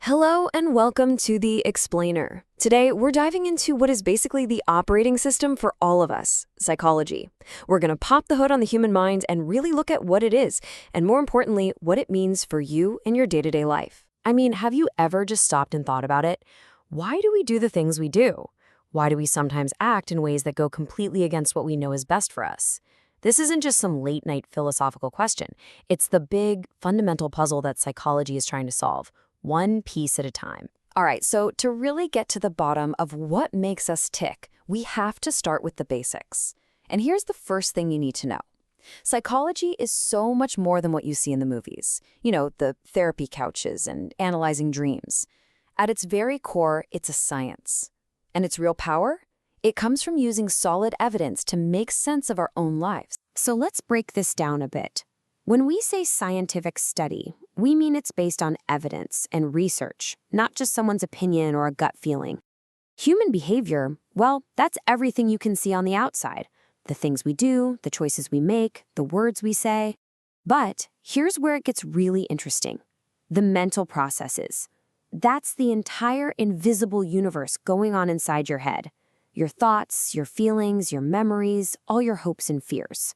Hello and welcome to The Explainer. Today, we're diving into what is basically the operating system for all of us, psychology. We're going to pop the hood on the human mind and really look at what it is, and more importantly, what it means for you in your day-to-day life. I mean, have you ever just stopped and thought about it? Why do we do the things we do? Why do we sometimes act in ways that go completely against what we know is best for us? This isn't just some late-night philosophical question. It's the big, fundamental puzzle that psychology is trying to solve, one piece at a time. All right, so to really get to the bottom of what makes us tick, we have to start with the basics. And here's the first thing you need to know. Psychology is so much more than what you see in the movies. You know, the therapy couches and analyzing dreams. At its very core, it's a science. And its real power? It comes from using solid evidence to make sense of our own lives. So let's break this down a bit. When we say scientific study, we mean it's based on evidence and research, not just someone's opinion or a gut feeling. Human behavior, well, that's everything you can see on the outside. The things we do, the choices we make, the words we say. But here's where it gets really interesting. The mental processes. That's the entire invisible universe going on inside your head. Your thoughts, your feelings, your memories, all your hopes and fears.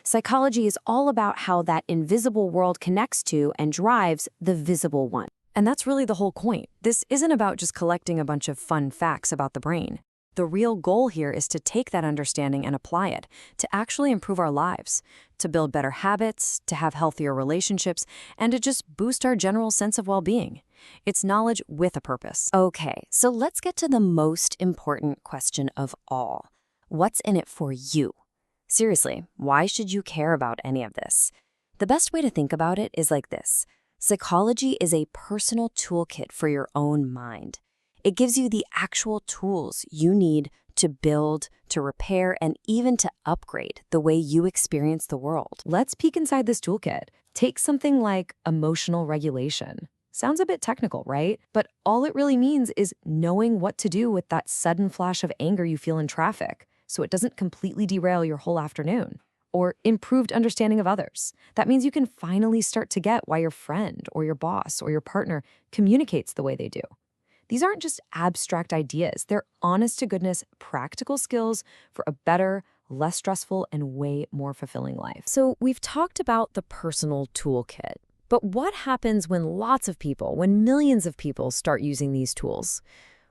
Psychology is all about how that invisible world connects to and drives the visible one. And that's really the whole point. This isn't about just collecting a bunch of fun facts about the brain. The real goal here is to take that understanding and apply it, to actually improve our lives, to build better habits, to have healthier relationships, and to just boost our general sense of well-being. It's knowledge with a purpose. Okay, so let's get to the most important question of all. What's in it for you? Seriously, why should you care about any of this? The best way to think about it is like this. Psychology is a personal toolkit for your own mind. It gives you the actual tools you need to build, to repair, and even to upgrade the way you experience the world. Let's peek inside this toolkit. Take something like emotional regulation. Sounds a bit technical, right? But all it really means is knowing what to do with that sudden flash of anger you feel in traffic, so it doesn't completely derail your whole afternoon. Or improved understanding of others. That means you can finally start to get why your friend or your boss or your partner communicates the way they do. These aren't just abstract ideas. They're honest-to-goodness practical skills for a better, less stressful, and way more fulfilling life. So we've talked about the personal toolkit. But what happens when lots of people, when millions of people start using these tools?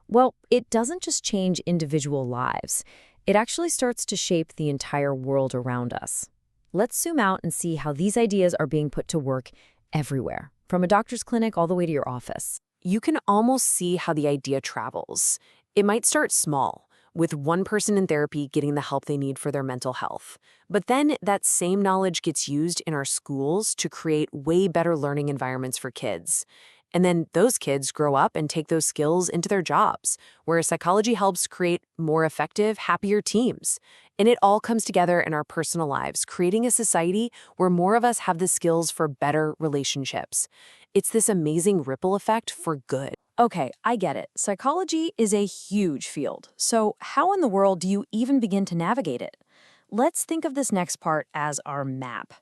Well, it doesn't just change individual lives. It actually starts to shape the entire world around us. Let's zoom out and see how these ideas are being put to work everywhere, from a doctor's clinic all the way to your office. You can almost see how the idea travels. It might start small, with one person in therapy getting the help they need for their mental health. But then that same knowledge gets used in our schools to create way better learning environments for kids. And then those kids grow up and take those skills into their jobs, where psychology helps create more effective, happier teams. And it all comes together in our personal lives, creating a society where more of us have the skills for better relationships. It's this amazing ripple effect for good. Okay, I get it. Psychology is a huge field. So how in the world do you even begin to navigate it? Let's think of this next part as our map.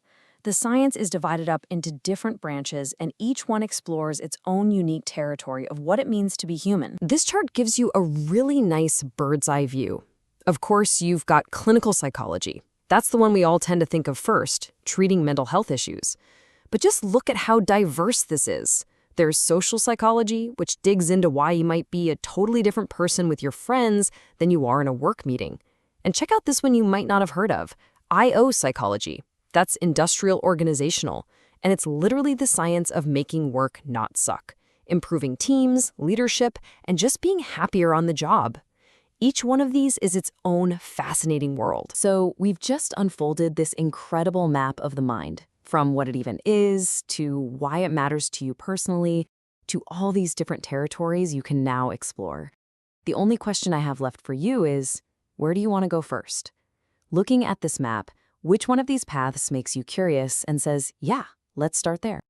The science is divided up into different branches, and each one explores its own unique territory of what it means to be human. This chart gives you a really nice bird's eye view. Of course, you've got clinical psychology. That's the one we all tend to think of first, treating mental health issues. But just look at how diverse this is. There's social psychology, which digs into why you might be a totally different person with your friends than you are in a work meeting. And check out this one you might not have heard of, I/O psychology. That's industrial organizational, and it's literally the science of making work not suck, improving teams, leadership, and just being happier on the job. Each one of these is its own fascinating world. So we've just unfolded this incredible map of the mind, from what it even is, to why it matters to you personally, to all these different territories you can now explore. The only question I have left for you is, where do you want to go first? Looking at this map, which one of these paths makes you curious and says, yeah, let's start there?